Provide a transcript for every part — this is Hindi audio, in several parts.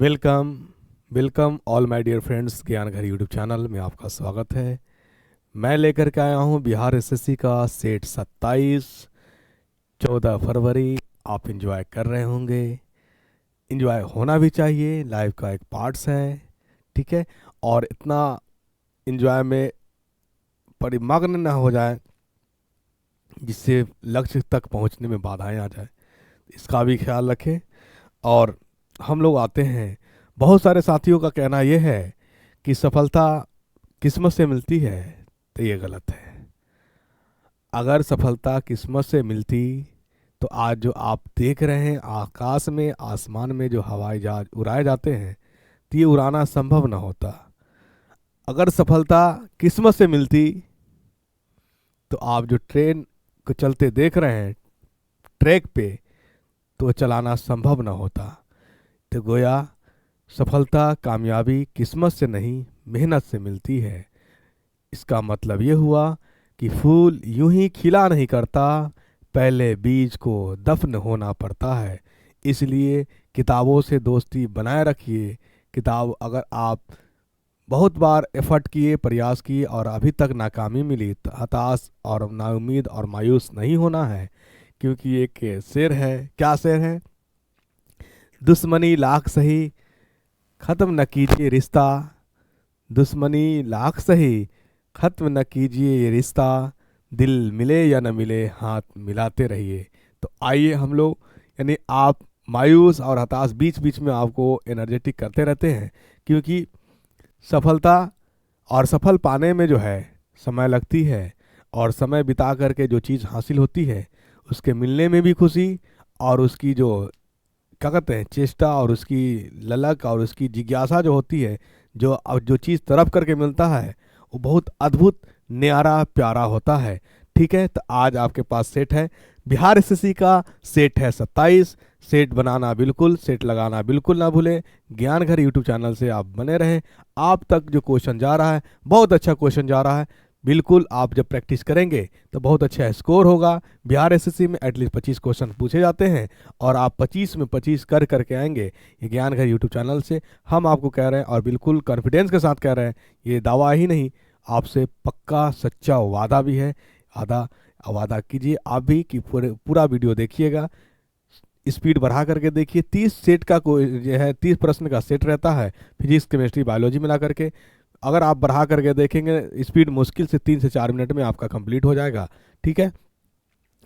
Welcome welcome all my dear friends, Gyan Ghar YouTube channel में आपका स्वागत है। मैं लेकर के आया हूँ बिहार एसएससी का सेट 27 14 फरवरी। आप इंजॉय कर रहे होंगे, इंजॉय होना भी चाहिए, लाइफ का एक पार्ट्स है, ठीक है। और इतना इंजॉय में परिमग्न न हो जाए जिससे लक्ष्य तक पहुँचने में बाधाएं आ जाए, इसका भी ख्याल रखें। और हम लोग आते हैं, बहुत सारे साथियों का कहना यह है कि सफलता किस्मत से मिलती है, तो ये गलत है। अगर सफलता किस्मत से मिलती तो आज जो आप देख रहे हैं आकाश में, आसमान में जो हवाई जहाज उड़ाए जाते हैं, तो ये उड़ाना संभव ना होता। अगर सफलता किस्मत से मिलती तो आप जो ट्रेन को चलते देख रहे हैं ट्रैक पे, तो चलाना संभव ना होता। तो गोया सफलता कामयाबी किस्मत से नहीं, मेहनत से मिलती है। इसका मतलब ये हुआ कि फूल यूं ही खिला नहीं करता, पहले बीज को दफन होना पड़ता है। इसलिए किताबों से दोस्ती बनाए रखिए। किताब अगर आप बहुत बार एफर्ट किए, प्रयास किए और अभी तक नाकामी मिली, तो हताश और नाउम्मीद और मायूस नहीं होना है। क्योंकि एक शेर है, क्या शेर है? दुश्मनी लाख सही ख़त्म न कीजिए रिश्ता, दुश्मनी लाख सही ख़त्म न कीजिए ये रिश्ता, दिल मिले या न मिले हाथ मिलाते रहिए। तो आइए हम लोग, यानी आप मायूस और हताश बीच बीच में आपको एनर्जेटिक करते रहते हैं, क्योंकि सफलता और सफल पाने में जो है समय लगती है, और समय बिता करके जो चीज़ हासिल होती है उसके मिलने में भी खुशी, और उसकी जो क्या कहते हैं चेष्टा और उसकी ललक और उसकी जिज्ञासा जो होती है, जो चीज़ तरफ करके मिलता है, वो बहुत अद्भुत, न्यारा, प्यारा होता है। ठीक है, तो आज आपके पास सेट है, बिहार एसएससी का सेट है 27। सेट बनाना बिल्कुल, सेट लगाना बिल्कुल ना भूलें। ज्ञान घर यूट्यूब चैनल से आप बने रहें। आप तक जो क्वेश्चन जा रहा है बहुत अच्छा क्वेश्चन जा रहा है, बिल्कुल आप जब प्रैक्टिस करेंगे तो बहुत अच्छा स्कोर होगा। बिहार एसएससी में एटलीस्ट 25 क्वेश्चन पूछे जाते हैं, और आप 25 में 25 कर करके आएंगे। ये ज्ञान घर यूट्यूब चैनल से हम आपको कह रहे हैं, और बिल्कुल कॉन्फिडेंस के साथ कह रहे हैं। ये दावा ही नहीं, आपसे पक्का सच्चा वादा भी है। वादा कीजिए आप भी कि पूरा वीडियो देखिएगा, स्पीड बढ़ा करके देखिए। 30 सेट का जो है 30 प्रश्न का सेट रहता है, फिजिक्स केमिस्ट्री बायोलॉजी मिला करके। अगर आप बढ़ा करके देखेंगे स्पीड, मुश्किल से 3 से 4 मिनट में आपका कंप्लीट हो जाएगा। ठीक है,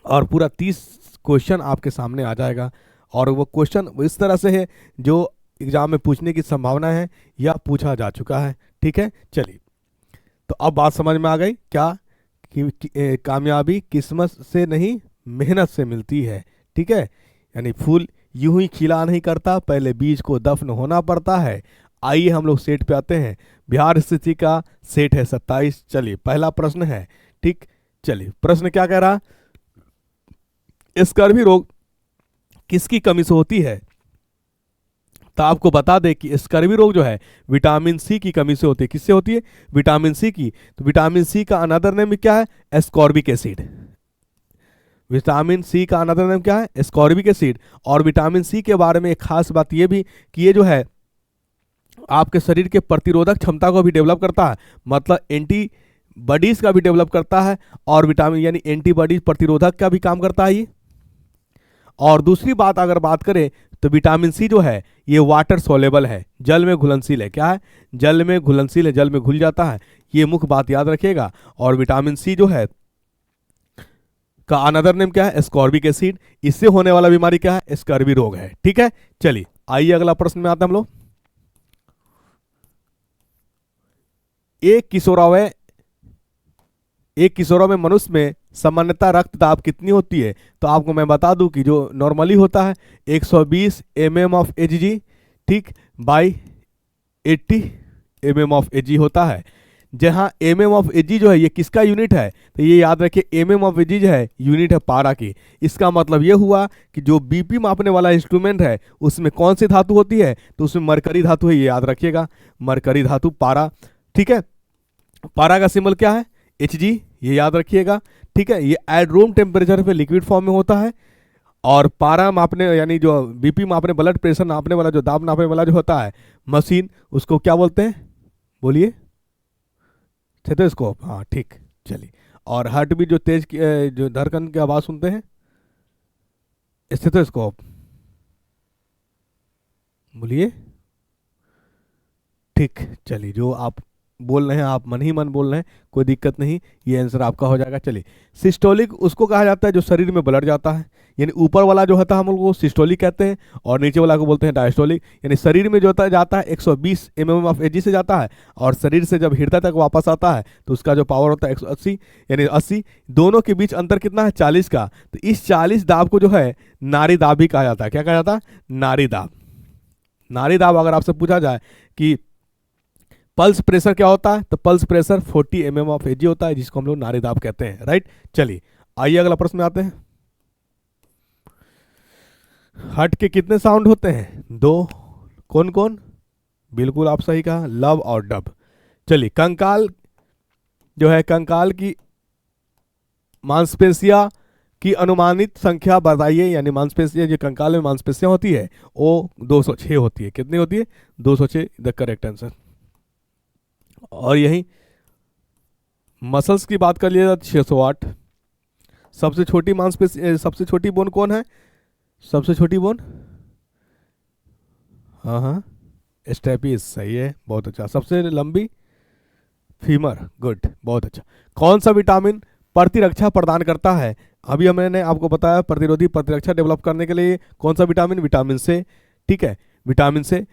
और पूरा 30 क्वेश्चन आपके सामने आ जाएगा, और वो क्वेश्चन इस तरह से है जो एग्जाम में पूछने की संभावना है या पूछा जा चुका है। ठीक है, चलिए, तो अब बात समझ में आ गई क्या कि कामयाबी किस्मत से नहीं, मेहनत से मिलती है। ठीक है, यानी फूल यूं ही खिला नहीं करता, पहले बीज को दफन होना पड़ता है। आइए हम लोग सेट पे आते हैं। बिहार स्थिति का सेट है 27। चलिए, पहला प्रश्न है। ठीक, चलिए, प्रश्न क्या कह रहा? स्कर्वी रोग किसकी कमी से होती है? तो आपको बता दें कि स्कर्वी रोग जो है विटामिन सी की कमी से होती है। किससे होती है? विटामिन सी की। तो विटामिन सी का अनदर नेम क्या है? Ascorbic acid. विटामिन सी का अनदर नेम क्या है? Ascorbic acid. और विटामिन सी के बारे में एक खास बात यह भी कि ये जो है आपके शरीर के प्रतिरोधक क्षमता को भी डेवलप करता है, मतलब एंटीबॉडीज का भी डेवलप करता है, और विटामिन यानी एंटीबॉडीज प्रतिरोधक का भी काम करता है ये। और दूसरी बात अगर बात करें तो विटामिन सी जो है ये वाटर सोलेबल है, जल में घुलनशील है। क्या है? जल में घुलनशील है, जल में घुल जाता है। ये मुख्य बात याद रखिएगा। और विटामिन सी जो है का अनदर नेम क्या है? Ascorbic acid. इससे होने वाला बीमारी क्या है? स्कर्वी रोग है। ठीक है, चलिए आइए अगला प्रश्न में आते हैं हम लोग। एक किशोरावय मनुष्य में सामान्यतः रक्त दाब कितनी होती है? तो आपको मैं बता दूं कि जो नॉर्मली होता है 120 mm ऑफ Hg, ठीक, बाई 80 mm ऑफ Hg होता है। जहां mm ऑफ Hg जो है ये किसका यूनिट है? तो ये याद रखिए, mm ऑफ Hg जो है यूनिट है पारा की। इसका मतलब ये हुआ कि जो बीपी मापने वाला इंस्ट्रूमेंट है उसमें कौन सी धातु होती है? तो उसमें मरकरी धातु है, ये याद रखिएगा, मरकरी धातु, पारा। ठीक है, पारा का सिंबल क्या है? Hg, ये याद रखिएगा। ठीक है, ये एट रूम टेम्परेचर पे लिक्विड फॉर्म में होता है, और पारा मापने यानी जो बीपी मापने, ब्लड प्रेशर नापने वाला, जो दाब नापने वाला जो होता है मशीन, उसको क्या बोलते हैं? बोलिए। स्टेथोस्कोप, हाँ ठीक। चलिए। और हार्ट बीट जो तेज जो धड़कन की आवाज़ सुनते हैं, स्टेथोस्कोप। बोलिए। ठीक। चलिए, जो आप बोल रहे हैं, आप मन ही मन बोल रहे हैं, कोई दिक्कत नहीं, ये आंसर आपका हो जाएगा। चलिए, सिस्टोलिक उसको कहा जाता है जो शरीर में ब्लड जाता है, यानी ऊपर वाला जो होता है हम लोग को सिस्टोलिक कहते हैं, और नीचे वाला को बोलते हैं डायस्टोलिक। यानी शरीर में जो होता है जाता है 120 mm ऑफ एजी से जाता है, और शरीर से जब हृदय तक वापस आता है तो उसका जो पावर होता है 180, यानी 80। दोनों के बीच अंतर कितना है? 40 का। तो इस 40 दाब को जो है नाड़ी दाब भी कहा जाता है। क्या कहा जाता है? नाड़ी दाब। नाड़ी दाब अगर आपसे पूछा जाए कि पल्स प्रेशर क्या होता है, तो पल्स प्रेशर 40 mm ऑफ एजी होता है, जिसको हम लोग नाड़ी दाब कहते हैं। राइट। चलिए, आइए अगला प्रश्न में आते हैं। हार्ट के कितने साउंड होते हैं? 2। कौन कौन? बिल्कुल आप सही कहा, लब और डब। चलिए, कंकाल जो है, कंकाल की मांसपेशिया की अनुमानित संख्या बताइए। यानी मांसपेशियां, जो कंकाल में मांसपेशियां होती है वो 206 होती है। कितनी होती है? 206, द करेक्ट आंसर। और यही मसल्स की बात कर लिया जाए 608। सबसे छोटी मांसपेशी, सबसे छोटी बोन कौन है? सबसे छोटी बोन, हाँ हाँ, स्टेपिस, सही है, बहुत अच्छा। सबसे लंबी, फीमर, गुड, बहुत अच्छा। कौन सा विटामिन प्रतिरक्षा प्रदान करता है? अभी मैंने आपको बताया, प्रतिरोधी प्रतिरक्षा डेवलप करने के लिए कौन सा विटामिन? विटामिन से। ठीक है, विटामिन से।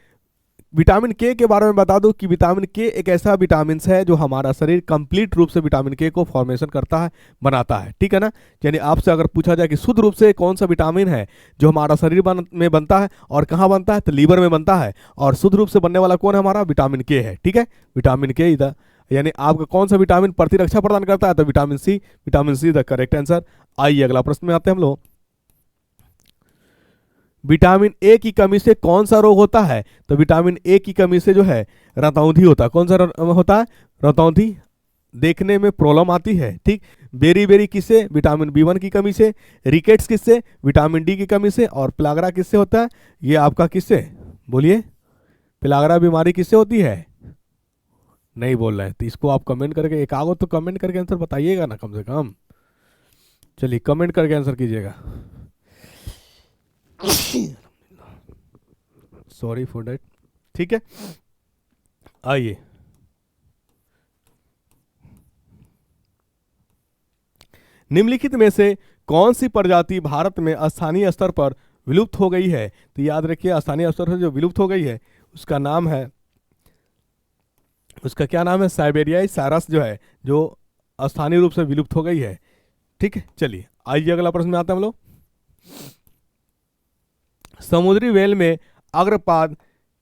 विटामिन के बारे में बता दूं कि विटामिन के एक ऐसा विटामिन है जो हमारा शरीर कंप्लीट रूप से विटामिन के को फॉर्मेशन करता है, बनाता है। ठीक है ना? यानी आपसे अगर पूछा जाए कि शुद्ध रूप से कौन सा विटामिन है जो हमारा शरीर में बनता है और कहाँ बनता है, तो लीवर में बनता है। और शुद्ध रूप से बनने वाला कौन है? हमारा विटामिन के है। ठीक है, विटामिन के इधर, यानी आपका कौन सा विटामिन प्रतिरक्षा प्रदान करता है? तो vitamin C. Vitamin C the correct answer. आइए अगला प्रश्न में आते हैं हम लोग। विटामिन ए की कमी से कौन सा रोग होता है? तो विटामिन ए की कमी से जो है रतौंधी होता है। कौन सा होता है? रतौंधी, देखने में प्रॉब्लम आती है। ठीक। बेरी बेरी किससे? विटामिन बी1 की कमी से। रिकेट्स किससे? विटामिन डी की कमी से। और प्लागरा किससे होता है? ये आपका किससे? बोलिए। प्लागरा बीमारी किससे होती है? नहीं बोल रहे हैं, तो इसको आप कमेंट करके, एक आगो तो कमेंट करके आंसर बताइएगा ना कम से कम। चलिए, कमेंट करके आंसर कीजिएगा। Sorry for that. ठीक है, आइए। निम्नलिखित में से कौन सी प्रजाति भारत में स्थानीय स्तर पर विलुप्त हो गई है? तो याद रखिए, स्थानीय स्तर पर जो विलुप्त हो गई है उसका नाम है, उसका क्या नाम है? साइबेरियाई सारस जो है, जो स्थानीय रूप से विलुप्त हो गई है। ठीक है, चलिए आइए अगला प्रश्न में आते हैं हम लोग। समुद्री व्हेल में अग्रपाद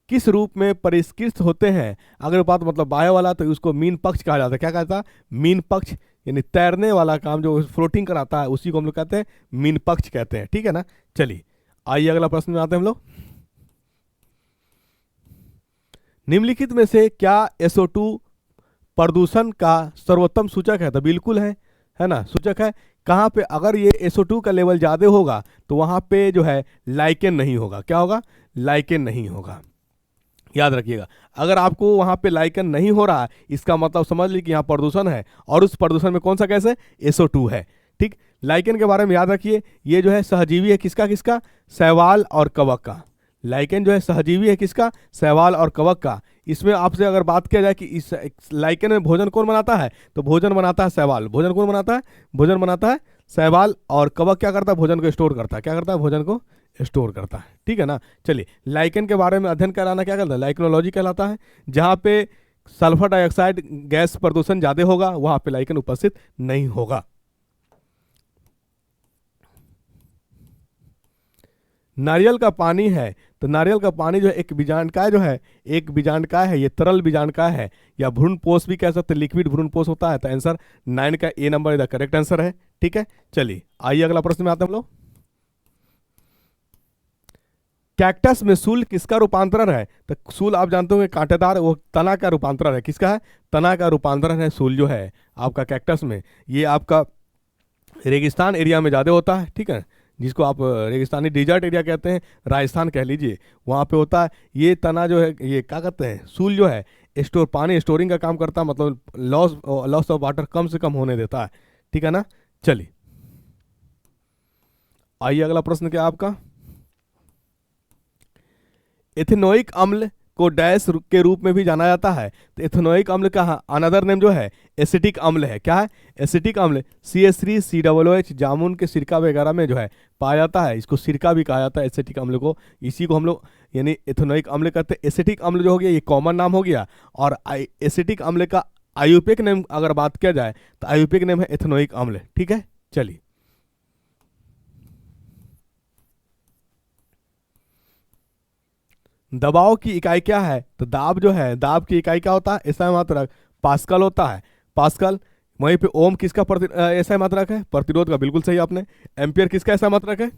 किस रूप में परिष्कृत होते हैं? अग्रपाद मतलब बाएं वाला, तो उसको मीन पक्ष कहा जाता है। क्या कहता है? मीन पक्ष, यानी तैरने वाला काम जो फ्लोटिंग कराता है उसी को हम लोग कहते हैं मीन पक्ष कहते हैं। ठीक है ना? चलिए आइए अगला प्रश्न में आते हैं हम लोग। निम्नलिखित में से क्या SO2 प्रदूषण का सर्वोत्तम सूचक है? तो बिल्कुल है ना, सूचक है। कहाँ पे? अगर ये SO2 का लेवल ज़्यादा होगा तो वहाँ पे जो है लाइकेन नहीं होगा। क्या होगा? लाइकेन नहीं होगा। याद रखिएगा, अगर आपको वहाँ पे लाइकेन नहीं हो रहा है, इसका मतलब समझ लीजिए कि यहाँ प्रदूषण है, और उस प्रदूषण में कौन सा गैस है? SO2 है। ठीक। लाइकेन के बारे में याद रखिए, ये जो है सहजीवी है किसका किसका? शैवाल और कवक का। लाइकेन जो है सहजीवी है किसका? शैवाल और कवक का। इसमें आपसे अगर बात किया जाए कि इस लाइकेन में भोजन कौन बनाता है, तो भोजन बनाता है शैवाल। भोजन कौन बनाता है? भोजन बनाता है शैवाल। और कवक क्या करता है? भोजन को स्टोर करता है। क्या करता है? भोजन को स्टोर करता है। ठीक है ना? चलिए, लाइकेन के बारे में अध्ययन कराना क्या कहलाता है? लाइकेनोलॉजी कहलाता है। जहाँ पे सल्फर डाइऑक्साइड गैस प्रदूषण ज़्यादा होगा वहाँ पे लाइकेन उपस्थित नहीं होगा। नारियल का पानी है, तो नारियल का पानी जो है एक बीजांडकाय जो है, एक बीजांडकाय है, ये तरल बीजांडकाय है, या भ्रूणपोष भी कह सकते हैं, लिक्विड भ्रूणपोष होता है। तो आंसर 9 का ए नंबर इधर करेक्ट आंसर है। ठीक है, चलिए आइए अगला प्रश्न में आते हैं हम लोग। कैक्टस में सूल किसका रूपांतरण है? तो सूल आप जानते होंगे कांटेदार, वो तना का रूपांतरण है। किसका है? तना का रूपांतरण है सूल जो है आपका कैक्टस में। ये आपका रेगिस्तान एरिया में ज़्यादा होता है। ठीक है, जिसको आप रेगिस्तानी डिजर्ट एरिया कहते हैं, राजस्थान कह लीजिए, वहाँ पे होता है। ये तना जो है, ये क्या कहते हैं, सूल जो है स्टोर, पानी स्टोरिंग का काम करता है, मतलब लॉस ऑफ वाटर कम से कम होने देता है। ठीक है ना। चलिए आइए अगला प्रश्न क्या है आपका। एथेनोइक अम्ल को डैश के रूप में भी जाना जाता है। तो एथेनोइक अम्ल का अनदर नेम जो है एसिटिक अम्ल है। क्या है? एसिटिक अम्ल CH3COOH जामुन के सिरका वगैरह में जो है पाया जाता है। इसको सिरका भी कहा जाता है एसिटिक अम्ल को। इसी को हम लोग यानी एथेनोइक अम्ल कहते हैं। एसिटिक अम्ल जो हो गया ये कॉमन नाम हो गया। और एसिटिक अम्ल का आयुर्वेदिक नेम अगर बात किया जाए तो आयुर्वेदिक नेम है एथेनोइक अम्ल। ठीक है। चलिए दबाव की इकाई क्या है? तो दाब जो है, दाब की इकाई क्या होता है? एसआई मात्रक पास्कल होता है। पास्कल। वहीं पे ओम किसका एसआई मात्रक है? प्रतिरोध का। बिल्कुल सही आपने। एम्पियर किसका एसआई मात्रक है?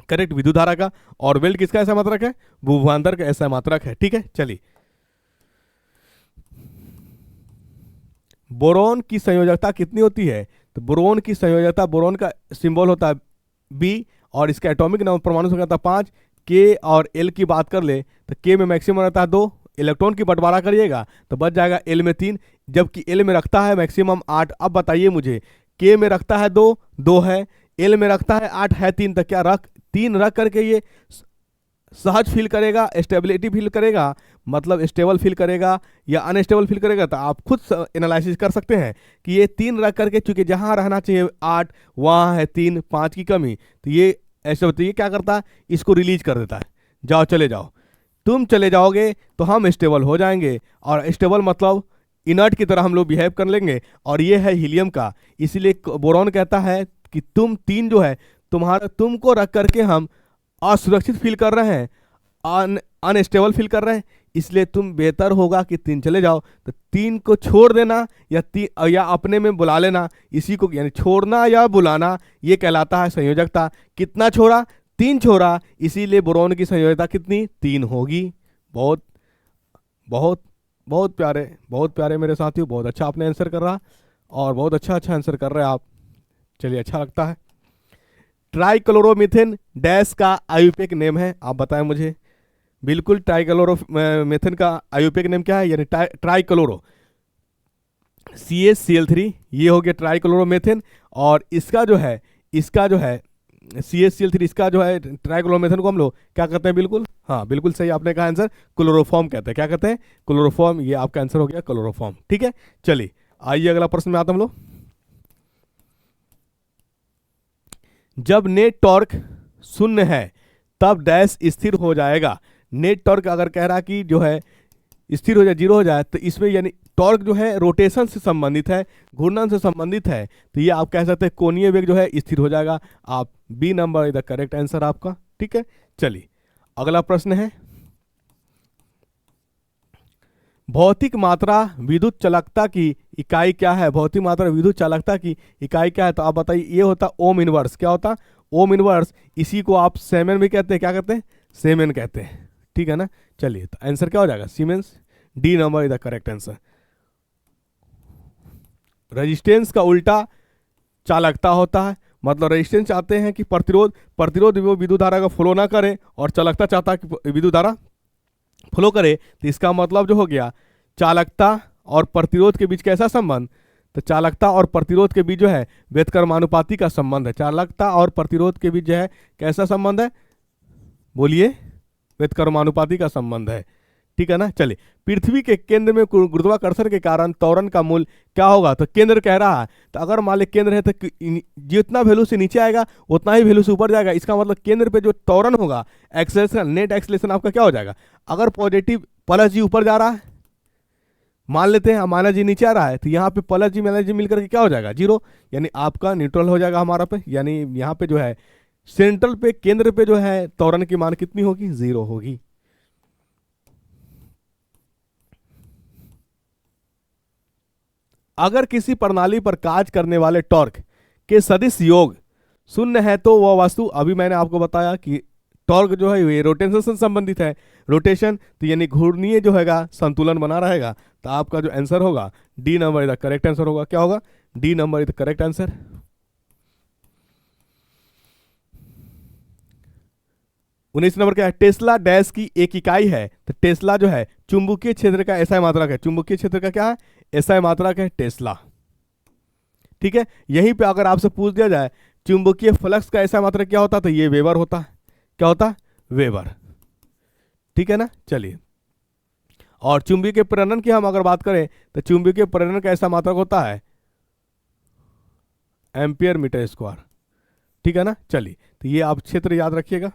करेक्ट, विद्युत धारा का। और वेल्ट किसका एसआई मात्रक है? विभवांतर का एसआई मात्रक है। ठीक है। चलिए बोरोन की संयोजकता कितनी होती है? तो बोरोन की संयोजकता, बोरोन का सिंबल होता है बी, और इसका एटॉमिक नंबर परमाणु संख्या होता है 5। के और एल की बात कर ले तो के में मैक्सिमम रहता है 2। इलेक्ट्रॉन की बंटवारा करिएगा तो बच जाएगा एल में 3, जबकि एल में रखता है मैक्सिमम 8। अब बताइए मुझे, के में रखता है 2 है, एल में रखता है 8 है 3, तो क्या 3 रख करके ये सहज फील करेगा, स्टेबिलिटी फील करेगा, मतलब स्टेबल फील करेगा या अनस्टेबल फील करेगा? तो आप खुद एनालिसिस कर सकते हैं कि ये 3 रख करके, चूंकि जहां रहना चाहिए 8 वहां है 3, 5 की कमी, तो ये ऐसे होता है। ये क्या करता है? इसको रिलीज कर देता है। जाओ चले जाओ, तुम चले जाओगे तो हम स्टेबल हो जाएंगे। और स्टेबल मतलब इनर्ट की तरह हम लोग बिहेव कर लेंगे। और ये है हीलियम का। इसीलिए बोरॉन कहता है कि तुम 3 जो है तुम्हारा, तुमको रख करके हम असुरक्षित फील कर रहे हैं, अनस्टेबल फील कर रहे हैं, इसलिए तुम बेहतर होगा कि 3 चले जाओ। तो 3 को छोड़ देना या अपने में बुला लेना, इसी को यानी छोड़ना या बुलाना, ये कहलाता है संयोजकता। कितना छोड़ा? 3 छोड़ा, इसीलिए बोरॉन की संयोजकता कितनी? 3 होगी। बहुत बहुत बहुत प्यारे, बहुत प्यारे मेरे साथियों, बहुत अच्छा आपने आंसर कर रहा, और बहुत अच्छा अच्छा आंसर कर रहे हैं आप। चलिए अच्छा लगता है। ट्राइक्लोरोमीथेन डैश का आयुर्वेदिक नेम है, आप बताएं मुझे। बिल्कुल, ट्राइक्लोरोमीथेन का आयुर्वेदिक नेम क्या है? यानी ट्राइक्लोरो CaCl3, ये हो गया ट्राइक्लोरोमीथेन। और इसका जो है CaCl3, इसका जो है ट्राइक्लोरोमीथेन को हम लोग क्या कहते हैं? बिल्कुल हाँ, बिल्कुल सही आपने कहा आंसर, क्लोरोफॉर्म कहते हैं। क्या कहते हैं? क्लोरोफॉर्म। ये आपका आंसर हो गया क्लोरोफॉर्म। ठीक है। चलिए आइए अगला प्रश्न में आते हम लोग। जब नेट टॉर्क 0 है तब डैश स्थिर हो जाएगा। नेट टॉर्क अगर कह रहा कि जो है स्थिर हो जाए, 0 हो जाए, तो इसमें यानी टॉर्क जो है रोटेशन से संबंधित है, घूर्णन से संबंधित है, तो ये आप कह सकते हैं कोणीय वेग जो है स्थिर हो जाएगा। आप B number is the correct answer आपका। ठीक है। चलिए अगला प्रश्न है, भौतिक मात्रा विद्युत चालकता की इकाई क्या है? भौतिक मात्रा विद्युत चालकता की इकाई क्या है? तो आप बताइए। ये होता ओम इनवर्स। क्या होता? Ohm inverse. इसी को आप सेमेन भी कहते हैं। क्या कहते हैं? सेमेन कहते हैं। ठीक है ना। चलिए तो आंसर क्या हो जाएगा? Siemens. D number is the correct answer. Resistance का उल्टा चालकता होता है। मतलब रेजिस्टेंस चाहते हैं कि प्रतिरोध वो विद्युत धारा का फ्लो ना करे, और चालकता चाहता है कि विद्युत धारा फ्लो करे। तो इसका मतलब जो हो गया, चालकता और प्रतिरोध के बीच कैसा संबंध? तो चालकता और प्रतिरोध के बीच जो है व्युत्क्रमानुपाती का संबंध है। चालकता और प्रतिरोध के बीच जो है कैसा संबंध है? बोलिए। व्युत्क्रमानुपाती का संबंध है। ठीक है ना। चलिए, पृथ्वी के केंद्र में गुरुत्वाकर्षण के कारण त्वरण का मूल्य क्या होगा? तो केंद्र कह रहा है, तो अगर मान ली केंद्र है तो जितना वैल्यू से नीचे आएगा उतना ही वैल्यू से ऊपर जाएगा। इसका मतलब केंद्र पे जो त्वरण होगा, एक्सेलरेशन, नेट एक्सेलरेशन आपका क्या हो जाएगा? अगर पॉजिटिव प्लस जी ऊपर जा रहा है, मान लेते हैं माइनस जी नीचे आ रहा है, तो यहाँ पे प्लस जी माइनस जी मिलकर के क्या हो जाएगा? 0। यानी आपका न्यूट्रल हो जाएगा हमारा पे। यानी यहाँ पे जो है सेंट्रल पे, केंद्र पे जो है त्वरण की मान कितनी होगी? 0 होगी। अगर किसी प्रणाली पर कार्य करने वाले टॉर्क के सदिश योग 0 है तो वह वस्तु, अभी मैंने आपको बताया कि टॉर्क जो है ये रोटेशन से संबंधित है। रोटेशन तो यानी घूर्णीय जो हैगा संतुलन बना रहेगा। तो आपका जो आंसर होगा D number is the correct answer होगा। क्या होगा? D number is the correct answer. 19 number क्या है, टेस्ला डैश की एक इकाई है। तो टेस्ला जो है चुंबकीय क्षेत्र का एसआई मात्रक है। चुंबकीय क्षेत्र का क्या है, एसआई मात्रक है टेस्ला। ठीक है, यहीं पे अगर आपसे पूछ दिया जाए चुंबकीय फ्लक्स का एसआई मात्रक क्या होता, तो ये वेबर होता है। क्या होता है, वेबर। ठीक है ना। चलिए, और चुंबकीय के प्रेरण की हम अगर बात करें तो चुंबकीय के प्रेरण का ऐसा मात्रक होता है एम्पियर मीटर स्क्वायर। ठीक है ना। चलिए, तो ये आप क्षेत्र याद रखिएगा।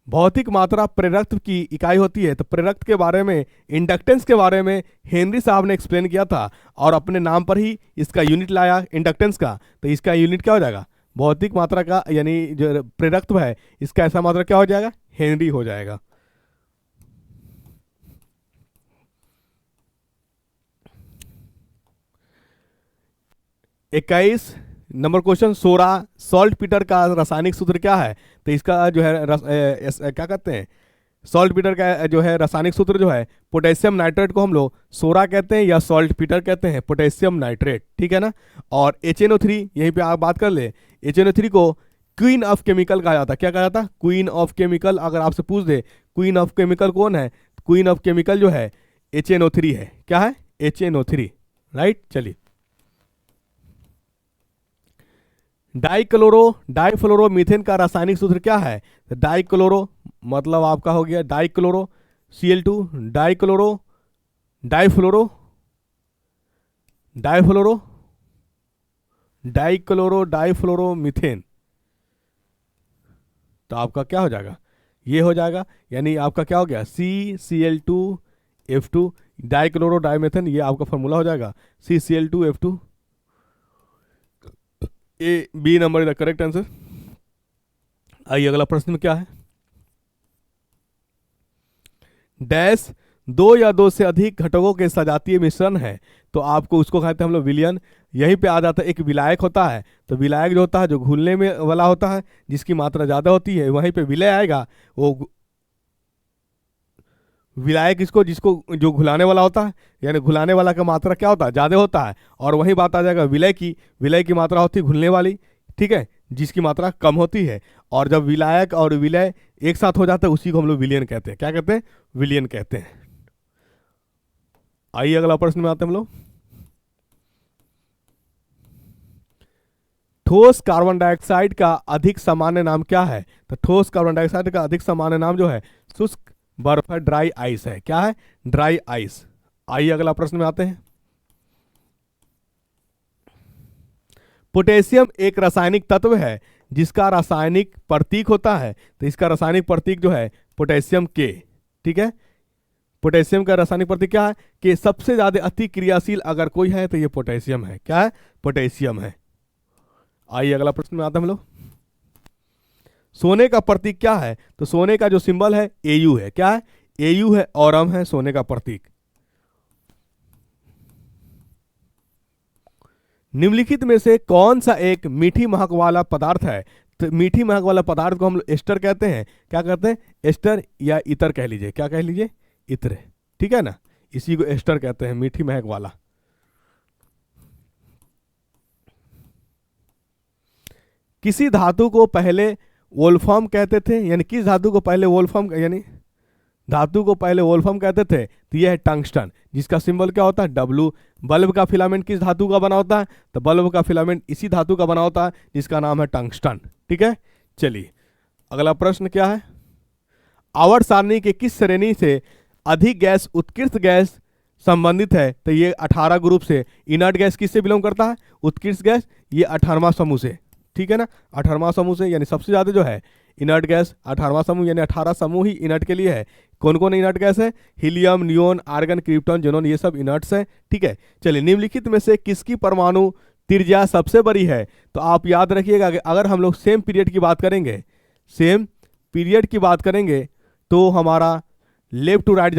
भौतिक मात्रा प्रेरकत्व की इकाई होती है। तो प्रेरकत्व के बारे में, इंडक्टेंस के बारे में हेनरी साहब ने एक्सप्लेन किया था और अपने नाम पर ही इसका यूनिट लाया इंडक्टेंस का। तो इसका यूनिट क्या हो जाएगा, भौतिक मात्रा का यानी जो प्रेरकत्व है इसका ऐसा मात्रा क्या हो जाएगा, हेनरी हो जाएगा। इक्कीस number question, soda salt Peter का रासायनिक सूत्र क्या है। तो इसका जो है क्या कहते हैं, सॉल्ट पीटर का जो है रासायनिक सूत्र जो है, पोटेशियम नाइट्रेट को हम लोग सोडा कहते हैं या सॉल्ट पीटर कहते हैं, पोटेशियम नाइट्रेट। ठीक है ना। और HNO3 यहीं पे आप बात कर ले, HNO3 को क्वीन ऑफ केमिकल कहा जाता है। क्या कहा जाता है, क्वीन ऑफ केमिकल। अगर आपसे पूछ दे क्वीन ऑफ केमिकल कौन है, क्वीन ऑफ केमिकल जो है HNO3 है। क्या है, HNO3। राइट। चलिए, डाइफ्लोरो मीथेन का रासायनिक सूत्र क्या है। तो डाइक्लोरो मतलब आपका हो गया dichloro Cl2, dichloro difluoro difluoro dichloro difluoro methane. तो आपका क्या हो जाएगा, ये हो जाएगा, यानी आपका क्या हो गया CCl2F2 डाइक्लोरो डाइमेथेन। ये आपका फॉर्मूला हो जाएगा CCl2F2। A B number is the correct answer. आइए अगला प्रश्न में क्या है, डैश दो या दो से अधिक घटकों के सजातीय मिश्रण है। तो आपको उसको कहते हैं हम लोग विलयन। यहीं पे आ जाता है, एक विलायक होता है। तो विलायक जो होता है जो घुलने में वाला होता है, जिसकी मात्रा ज़्यादा होती है, वहीं पे विलय आएगा। वो विलायक इसको जिसको जो घुलाने वाला होता है, यानी घुलाने वाला का मात्रा क्या होता है, ज़्यादा होता है। और वही बात आ जाएगा विलय की, विलय की मात्रा होती है घुलने वाली। ठीक है, जिसकी मात्रा कम होती है। और जब विलायक और विलय एक साथ हो जाता है उसी को हम लोग विलयन कहते हैं। क्या कहते हैं, विलयन कहते हैं। आइए अगला प्रश्न में आते हैं हम लोग, ठोस कार्बन डाइऑक्साइड का अधिक सामान्य नाम क्या है। तो ठोस कार्बन डाइऑक्साइड का अधिक सामान्य नाम जो है शुष्क बर्फ है, ड्राई आइस है। क्या है, ड्राई आइस। आइए अगला प्रश्न में आते हैं, पोटेशियम एक रासायनिक तत्व है जिसका रासायनिक प्रतीक होता है। तो इसका रासायनिक प्रतीक जो है पोटेशियम के। ठीक है, पोटेशियम का रासायनिक प्रतीक क्या है कि सबसे ज्यादा अति क्रियाशील अगर कोई है तो ये पोटेशियम है। क्या है, पोटेशियम है। आइए अगला प्रश्न में आते हैं हम लोग, सोने का प्रतीक क्या है। तो सोने का जो सिंबल है Au है। क्या है, Au है, ऑरम है सोने का प्रतीक। निम्नलिखित में से कौन सा एक मीठी महक वाला पदार्थ है। तो मीठी महक वाला पदार्थ को हम लोग एस्टर कहते हैं। क्या कहते हैं, एस्टर या इतर कह लीजिए। क्या कह लीजिए, इत्र। ठीक है ना, इसी को एस्टर कहते हैं, मीठी महक वाला। किसी धातु को पहले वोल्फ्राम कहते थे, यानी किस धातु को पहले वोल्फ्राम यानी धातु को पहले वोल्फ्राम कहते थे। तो यह है टंगस्टन, जिसका सिंबल क्या होता है, W। बल्ब का फिलामेंट किस धातु का बना होता है। तो बल्ब का फिलामेंट इसी धातु का बना होता है जिसका नाम है टंगस्टन। ठीक है, चलिए अगला प्रश्न क्या है, आवर्त सारणी के किस श्रेणी से अधिक गैस उत्कृष्ट गैस संबंधित है। तो ये 18 ग्रुप से। इनर्ट गैस किससे बिलोंग करता है, उत्कृष्ट गैस, ये 18वां समूह से। ठीक है ना, 18वां समूह से, यानी सबसे ज्यादा जो है इनर्ट गैस 18वां समूह, यानी 18 समूह ही इनर्ट के लिए है। कौन कौन इनर्ट गैस है, helium, neon, argon, krypton, xenon, ये सब इनर्ट्स है। ठीक है, चलिए निम्नलिखित में से किसकी परमाणु त्रिज्या सबसे बड़ी है। तो आप याद रखिएगा कि अगर हम लोग सेम पीरियड की बात करेंगे, सेम पीरियड की बात करेंगे, तो हमारा लेफ्ट टू राइट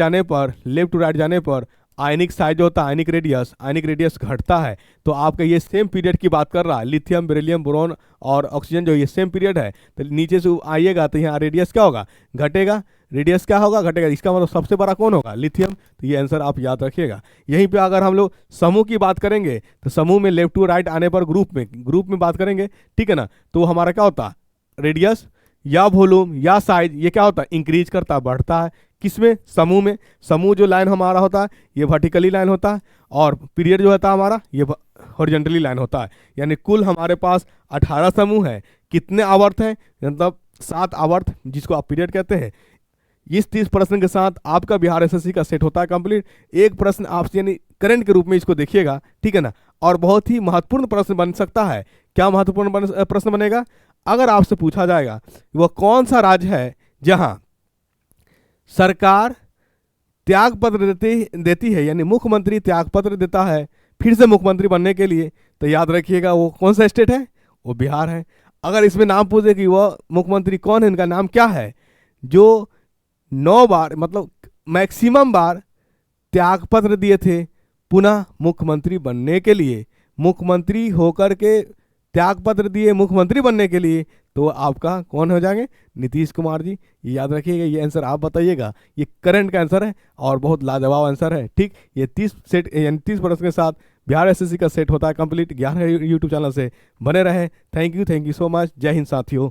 जाने पर आयनिक साइज जो होता है, आयनिक रेडियस घटता है, तो आपका ये सेम पीरियड की बात कर रहा है। लिथियम, बेरिलियम, बोरॉन और ऑक्सीजन जो ये सेम पीरियड है, तो नीचे से आइएगा तो यहाँ रेडियस क्या होगा, घटेगा। रेडियस क्या होगा, घटेगा। इसका मतलब सबसे बड़ा कौन होगा, लिथियम। तो ये आंसर आप याद रखिएगा। यहीं पे अगर हम लोग समूह की बात करेंगे तो समूह में लेफ्ट टू राइट आने पर ग्रुप में बात करेंगे, ठीक है ना, तो हमारा क्या होता है, रेडियस या वॉल्यूम या साइज, ये क्या होता है, इंक्रीज करता है, बढ़ता है। किसमें, समूह में। समूह जो लाइन हमारा होता है ये वर्टिकली लाइन होता है, और पीरियड जो होता है हमारा ये हॉरिजॉन्टली लाइन होता है। यानी कुल हमारे पास 18 समूह है। कितने आवर्त हैं, मतलब 7 आवर्त, जिसको आप पीरियड कहते हैं। इस 30 प्रश्न के साथ आपका बिहार एसएससी का सेट होता है कंप्लीट। एक प्रश्न आपसे यानी करंट के रूप में इसको देखिएगा, ठीक है ना। और बहुत ही महत्वपूर्ण प्रश्न बन सकता है। क्या महत्वपूर्ण प्रश्न बनेगा, अगर आपसे पूछा जाएगा वह कौन सा राज्य है जहां सरकार त्याग पत्र देती है, यानी मुख्यमंत्री त्याग पत्र देता है फिर से मुख्यमंत्री बनने के लिए, तो याद रखिएगा वो कौन सा स्टेट है, वो बिहार है। अगर इसमें नाम पूछे कि वह मुख्यमंत्री कौन है, इनका नाम क्या है, जो 9 बार मतलब मैक्सिमम बार त्याग पत्र दिए थे पुनः मुख्यमंत्री बनने के लिए, मुख्यमंत्री होकर के त्याग पत्र दिए मुख्यमंत्री बनने के लिए, तो आपका कौन हो जाएंगे, नीतीश कुमार जी। ये याद रखिएगा, ये आंसर आप बताइएगा। ये करंट का आंसर है और बहुत लाजवाब आंसर है, ठीक। ये 30 सेट यानी 30 प्रश्न के साथ बिहार एसएससी का सेट होता है कंप्लीट। ज्ञान यूट्यूब चैनल से बने रहे। Thank you so much. जय हिंद साथियों।